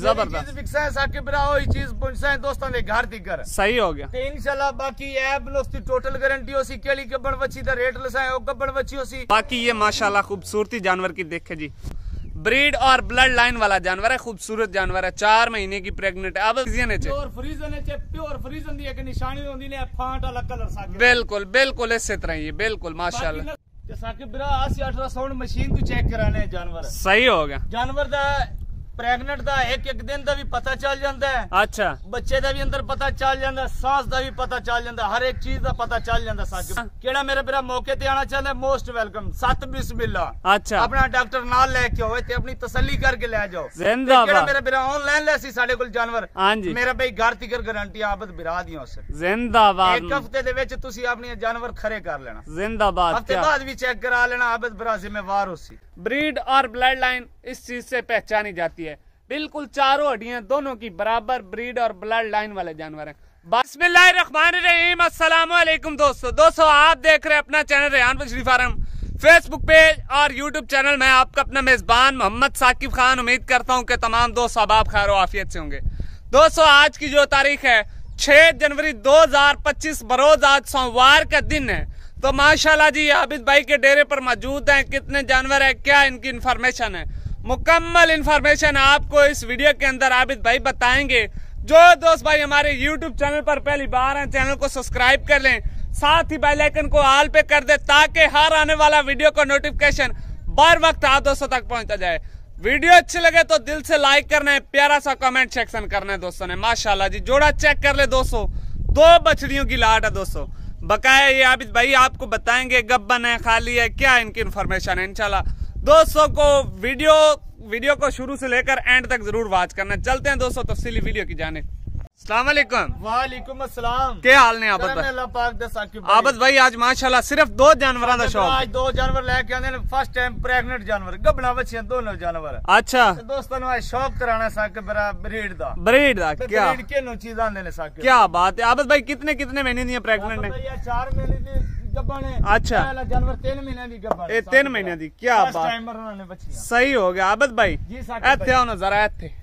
जबरदस्त साकिब भरा वही चीज पहुंचा दोस्तों के घर तक सही हो गया इंशाल्लाह। बाकी ऐब लोस्ती टोटल गारंटी होसी केली गब्बड़ बच्ची दा रेट लसाए ओ गब्बड़ बच्ची होसी। बाकी ये माशाल्लाह खूबसूरती जानवर की देखे जी, ब्रीड और ब्लड लाइन वाला जानवर है, खूबसूरत जानवर है, 4 महीने की प्रेग्नेंट है। अब प्योर फ्रीजन है, प्योर फ्रीजन दी एक निशानी होंदी ने फांट वाला कलर साकिब। बिल्कुल बिल्कुल इसी तरह ही बिल्कुल माशाल्लाह। साकिब भरा 80 अल्ट्रासाउंड मशीन तू चेक कराने जानवर सही हो गया। जानवर दा प्रेगनेंट दा एक दिन दा भी पता चल जाता है। अच्छा बच्चे दा भी अंदर पता चल जाता है, सांस दा भी पता चल जाता है, हर एक चीज दा पता चल जाता साकिब। केड़ा मेरे बिरा मौके ते आना चाहता है मोस्ट वेलकम। 7 बिस्मिल्लाह। अच्छा अपना डॉक्टर नाल लेके आओ ते अपनी तसल्ली करके ले जाओ। जिंदाबाद। केड़ा मेरे बिरा ऑनलाइन ले सी साडे कोल जानवर। हां जी मेरा भाई घर तिकर गारंटी आबद बिरा दी उस जिंदाबाद। एक हफ्ते दे विच तुसी अपने जानवर खरे कर लेना। जिंदाबाद। हफ्ते बाद भी चेक करा लेना, आबद बिरा जिम्मेवार होसी। ब्रीड और ब्लड लाइन इस चीज से पहचानी जाती है, बिल्कुल चारों हड्डियां दोनों की बराबर ब्रीड और ब्लड लाइन वाले जानवर हैं। बिस्मिल्लाहिर्रहमानिर्रहीम। अस्सलाम वालेकुम दोस्तों आप देख रहे हैं अपना चैनल रेहान बछड़ी फार्म, फेसबुक पेज और यूट्यूब चैनल। मैं आपका अपना मेजबान मोहम्मद साकिब खान। उम्मीद करता हूं कि तमाम दोस्त आप खैर आफियत से होंगे। दोस्तों आज की जो तारीख है 6 जनवरी 2025 बरोज आज सोमवार का दिन है। तो माशाल्लाह जी आबिद भाई के डेरे पर मौजूद हैं। कितने जानवर है, क्या इनकी इंफॉर्मेशन है, मुकम्मल इंफॉर्मेशन आपको इस वीडियो के अंदर आबिद भाई बताएंगे। जो दोस्त भाई हमारे यूट्यूब चैनल पर पहली बार हैं चैनल को सब्सक्राइब कर लें, साथ ही बेल आइकन को ऑल पे कर दे ताकि हर आने वाला वीडियो का नोटिफिकेशन बर वक्त आप दोस्तों तक पहुंचता जाए। वीडियो अच्छे लगे तो दिल से लाइक करना है, प्यारा सा कमेंट सेक्शन करना है दोस्तों ने। माशाल्लाह जी जोड़ा चेक कर ले दोस्तों, 2 बछड़ियों की लाट है दोस्तों। बकाया ये आबिद भाई आपको बताएंगे गब्बन है खाली है क्या इनकी इंफॉर्मेशन है। इंशाल्लाह दोस्तों को वीडियो को शुरू से लेकर एंड तक जरूर वॉच करना। चलते हैं दोस्तों तफसीली वीडियो की जाने। अस्सलाम वालेकुम। वालेकुम अस्सलाम। क्या हाल ने आबद भाई? आबद भाई आज माशाल्लाह सिर्फ 2 जानवरों का शौक। आज 2 जानवर लेके आंदे ने, फर्स्ट टाइम प्रेग्नेंट जानवर, गब्बना बच्चियां दोनों जानवर। अच्छा दोस्तों ने आज शौक कराना साकिब बरा ब्रीड दा क्या ब्रीड के नो चीज आंदे ने साकिब। क्या बात है आबद भाई, कितने महीने दी प्रेग्नेंट है? 4 महीने दी गब्बन है। अच्छा जानवर 3 महीने दी गब्बन है। 3 महीने दी, क्या बात, सही हो गया आबद भाई। इत्थे आओ ना जरा इत्थे।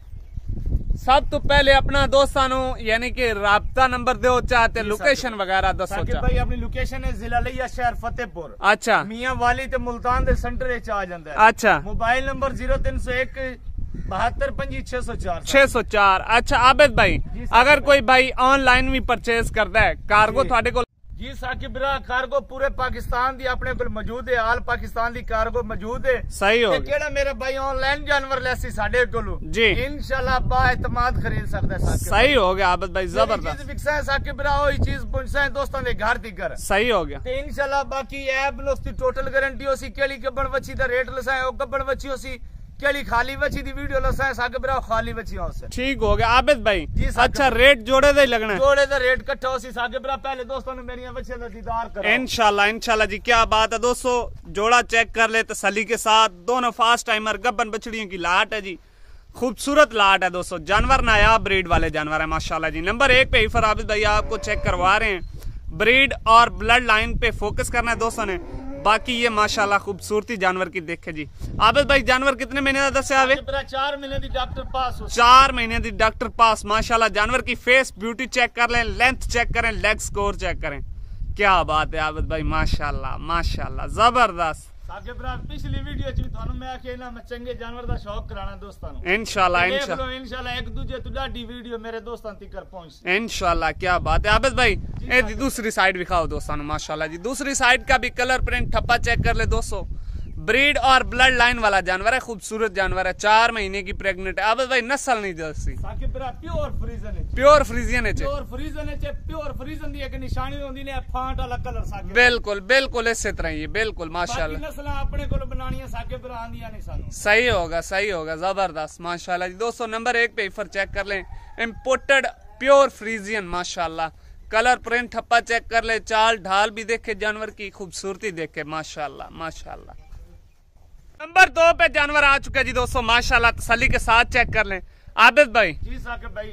सब तो पहले अपना दोस्तां यानी कि राब्ता नंबर दो चाहते लोकेशन वगैरह दसो। भाई अपनी लोकेशन है जिला लिया शहर फतेहपुर। अच्छा मियां वाली ते मुल्तान दे सेंटर विच आ जांदा है। अच्छा मोबाइल नंबर 0301 72 25 604 604। अच्छा आबिद भाई अगर कोई भाई ऑनलाइन भी परचेज करता है कार्गो थोड़े को? जी साकिब बिरा कार्गो पूरे पाकिस्तान दी अपने को मौजूद है, आल पाकिस्तान दी कार्गो मौजूद है। सही हो केड़ा मेरा भाई ऑनलाइन जानवर लेसी साडे कोलो जी इंशाल्लाह बाएतमाद खरीद सकदा है साकिब। सही हो गया आबिद भाई, जबरदस्त। विकसा है साकिब बिरा वही चीज पहुंचा है दोस्तों के घर तक। सही हो गया ते इंशाल्लाह। बाकी ऐब लोस्ती टोटल गारंटी होसी केली गब्बड़ बच्ची दा रेट लसाए ओ गब्बड़ बच्ची होसी, केली खाली बच्ची दी वीडियो लसाए साकिब बिरा खाली बच्ची होसे। ठीक हो गया आबिद भाई। अच्छा रेट जोड़े दा ही लगना है? जोड़े दा रेट इकट्ठा होसी साकिब बिरा। पहले दोस्तों ने मेरी बच्चियां दा दीदार करो इंशाल्लाह जी। क्या बात है दोस्तों, जोड़ा चेक कर ले तसल्ली के साथ। दोनों फास्ट टाइमर गब्बन बछड़ियों की लाट है जी, खूबसूरत लाट है दोस्तों। जानवर नायाब ब्रीड वाले जानवर है माशाल्लाह जी। नंबर 1 पे इफर आबिद भाई आपको चेक करवा रहे हैं। ब्रीड और ब्लड लाइन पे फोकस करना है दोस्तों ने। बाकी ये माशाल्लाह खूबसूरती जानवर की देखे जी। आबिद भाई जानवर कितने महीने का दस? 4 महीने दी डॉक्टर पास। 4 महीने दी डॉक्टर पास माशाल्लाह। जानवर की फेस ब्यूटी चेक कर लें, लेंथ चेक करें, लेग स्कोर चेक करें। क्या बात है आबिद भाई, माशाल्लाह माशाल्लाह जबरदस्त। पिछली वीडियो च थानू मैं आखे ना मैं चंगे जानवर दा शौक कराना दोस्तां नु। इंशाल्लाह एक दूजे तो लाडी वीडियो मेरे दोस्तां तक पहुंच इंशाल्लाह। क्या बात है आबिद भाई, ए दूसरी साइड दिखाओ दोस्तों माशाल्लाह जी। दूसरी साइड का भी कलर प्रिंट ठप्पा चेक कर ले दोस्तों। ब्रीड और ब्लड लाइन वाला जानवर है, खूबसूरत जानवर है, 4 महीने की प्रेग्नेंट है। आबिद भाई नस्ल नहीं दसी? प्योर फ्रीजन है, प्योर फ्रीजियन है, प्योर फ्रीजन है, प्योर फ्रीजन दी एक निशानी होंदी ने फांट वाला कलर साकिब। बिल्कुल बिल्कुल इसी तरह ही बिल्कुल माशाल्लाह। नस्लां अपने कोल बनानियां साकिब भरा आंदियां नहीं सानू। सही होगा जबरदस्त माशाल्लाह जी। दोस्तों नंबर 1 पे इफर चेक कर लें, इंपोर्टेड प्योर फ्रीजियन माशाल्लाह। कलर प्रिंट ठप्पा चेक कर ले, चाल ढाल भी देखे, जानवर की खूबसूरती देखे माशाल्लाह माशाल्लाह। नंबर 2 पे जानवर आ चुका जी दोस्तों माशाल्लाह। तसल्ली के साथ चेक कर लें आबिद भाई। जी साकिब भाई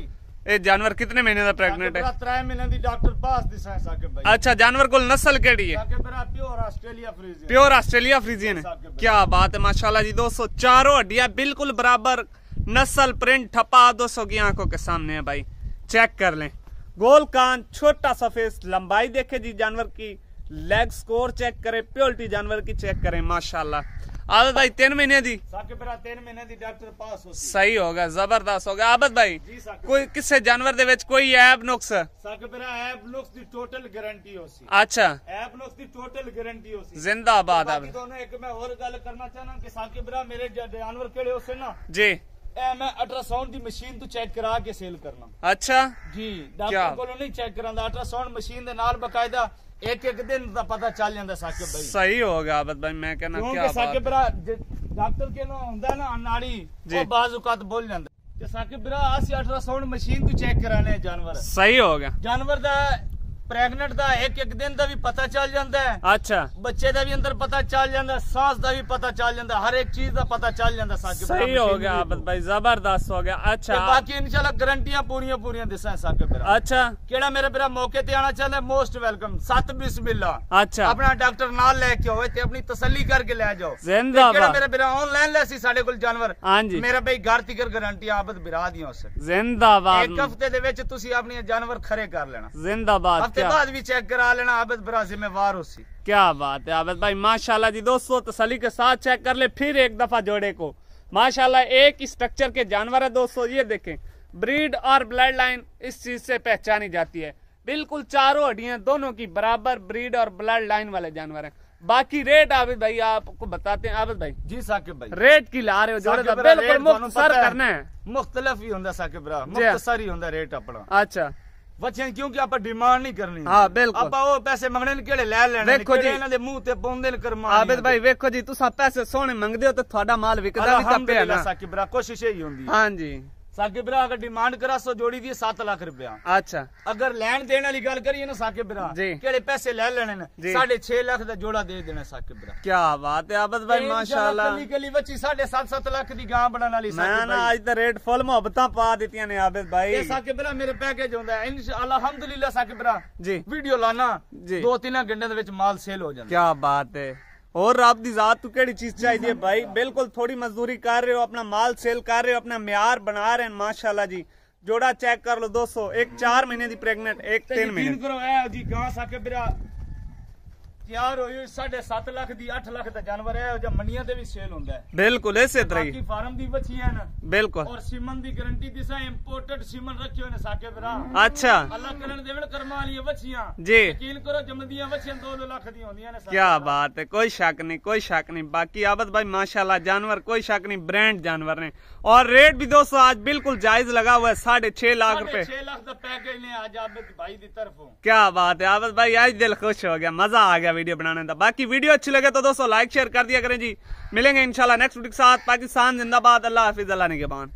ये जानवर कितने महीने का प्रेग्नेंट है? 3 महीने दी डॉक्टर पास दिसा है साकिब भाई। अच्छा जानवर को नस्ल केड़ी है? Pure Australia Friesian. Pure Australia Friesian है, क्या बात है माशाल्लाह जी। दोस्तों चारों हड्डियां बिल्कुल बराबर नस्ल प्रिंट ठप्पा दोस्तों की आंखों के सामने है भाई, चेक कर लें। गोल कान, छोटा सा फेस, लंबाई देखे जी जानवर की, लेग स्कोर चेक करें, प्योरिटी जानवर की चेक करें, माशाल्लाह। आबद भाई 3 महीने दी 3 महीने दी डॉक्टर पास हो सही होगा, जबरदस्त होगा। आबद भाई कोई किससे जानवर दे विच कोई ऐब नुक्स? ऐब नुक्स दी टोटल गारंटी हो सी। अच्छा, ऐब नुक्स दी टोटल गारंटी हो सी। जिंदाबाद। बाकी दोनों एक मैं और गल करना चाहना कि साकिब भरा मेरे जानवर केड़े हो से ना जी, मैं अल्ट्रासाउंड दी मशीन तो चेक करा के सेल करना। अच्छा जी, डॉक्टर को नहीं चेक करांदा, अल्ट्रासाउंड मशीन दे नाल बकायदा एक दिन दा पता चल जांदा साकिब भाई। सही होगा आबद भाई, मैं कहना क्या साकिब भरा डॉक्टर के नो हुंदा ना नाड़ी वो बाजुकात बोल जांदा ते साकिब भरा आसी अल्ट्रासाउंड मशीन तो चेक कराने जानवर। सही होगा। जानवर दा प्रेगनेंट दा एक दिन दा भी पता चल जाता है। अच्छा, बच्चे दा भी अंदर पता चल जाता, सांस दा भी पता चल जाता, हर एक चीज दा पता चल जाता साकिब। सही हो गया आबद भाई, जबरदस्त हो गया। अच्छा, बाकी इंशाल्लाह गारंटियां पूरियां दिसा साकिब भरा। अच्छा, केड़ा मेरे भरा मौके ते आना चाहता मोस्ट वेलकम, 7 बिस्मिल्लाह। अच्छा, अपना डॉक्टर नाल लेके होए ते अपनी तसल्ली करके ले जाओ। जिंदाबाद। केड़ा मेरे भरा ऑनलाइन लेसी साडे कोल जानवर। हां जी, मेरा भाई घर तिकर गारंटी आबद भरा दियां उस। जिंदाबाद। एक हफ्ते दे विच तुसी अपनी जानवर खरे कर लेना। जिंदाबाद। हफ्ते बाद भी चेक करा लेना, आबद भरा जिम्मेवार होसी। क्या बात है आबद भाई, माशाल्लाह जी। दोस्तों तसल्ली के साथ चेक कर ले फिर एक दफा जोड़े को, माशाल्लाह एक ही स्ट्रक्चर के जानवर है दोस्तों। ये देखें, ब्रीड और ब्लड लाइन इस चीज से पहचानी जाती है। बिल्कुल चारों हड्डियां दोनों की बराबर ब्रीड और ब्लड लाइन वाले जानवर हैं। बाकी रेट आबिद भाई आपको बताते हैं। आबिद भाई जी, साकिब भाई रेट की ला रहे हो जोड़े का, बिल्कुल मुख्तसर करना है। मुख्तलिफ ही होंदा साकिब भरा, मुख्तसर ही होंदा रेट अपना। अच्छा, बच्चे क्योंकि आप डिमांड नहीं करनी। हाँ बिल्कुल, आप वो पैसे मंगने केड़े ले लेने, देखो जी इन्हां दे मुंह ते पौंदे न करमा। आबिद भाई वेखो जी, तुसा पैसे सोने मंगदे हो तो थोड़ा माल विकदा भी तपे है ना साकिब भरा, कोशिश यही होंदी। हां जी साकिब भरा, अगर डिमांड करा सो जोड़ी दी 7 लाख रुपया। अच्छा, अगर लैन देने वाली गल करिए ना साकिब भरा, केड़े पैसे ले लेने ने, 6.5 लाख दा जोड़ा दे देना साकिब भरा। क्या बात है आबिद भाई, माशाल्लाह। कली बच्ची 7.5 लाख दी गां बनाने वाली साकिब ना आज तो रेट फुल मोहब्बतां पा दित्तियां ने आबिद भाई। ये साकिब भरा मेरे पैकेज होंदा है इंशाअल्लाह, अल्हम्दुलिल्लाह साकिब भरा जी। वीडियो लाना 2-3 घंटे दे विच माल सेल हो जांदा। क्या बात है। और रब दी जात तू केड़ी चीज चाहिए भाई, बिल्कुल थोड़ी मजदूरी कर रहे हो, अपना माल सेल कर रहे हो, अपना म्यार बना रहे हैं, माशाल्लाह जी। जोड़ा चेक कर लो दोस्तों, एक 4 महीने दी प्रेग्नेंट, एक 3 महीने करो है जी। गां साकिब भरा तैयार होई 7.5 लाख दी, 8 लाख दा जानवर है, जो मंडियां ते भी सेल होंदा है। बिल्कुल इसे तरह ही फार्म दी बच्ची है ना, बिल्कुल। और सीमन दी गारंटी दिसा, इंपोर्टेड सीमन रखे हुए ने साकिब भरा। अच्छा, अल्लाह करन देवण कर्मा वाली बच्चियां जी, यकीन करो जमदियां बच्चियां 2 लाख दी होंदियां ने। क्या बात है, कोई शक नहीं, कोई शक नहीं। बाकी आबद भाई माशाल्लाह जानवर कोई शक नहीं, ब्रांड जानवर ने। और रेट भी दोस्तों आज बिल्कुल जायज लगा हुआ है, 6.5 लाख रुपए। 6 लाख का पैकेज ने आज आबद भाई दी तरफों। क्या बात है आबद भाई, आज दिल खुश हो गया, मजा आ गया वीडियो बनाने का। बाकी वीडियो अच्छी लगे तो दोस्तों लाइक शेयर कर दिया करें जी। मिलेंगे इंशाल्लाह नेक्स्ट वीडियो के साथ। पाकिस्तान जिंदाबाद, अल्लाह हाफिज, अल्लाह निगहबान।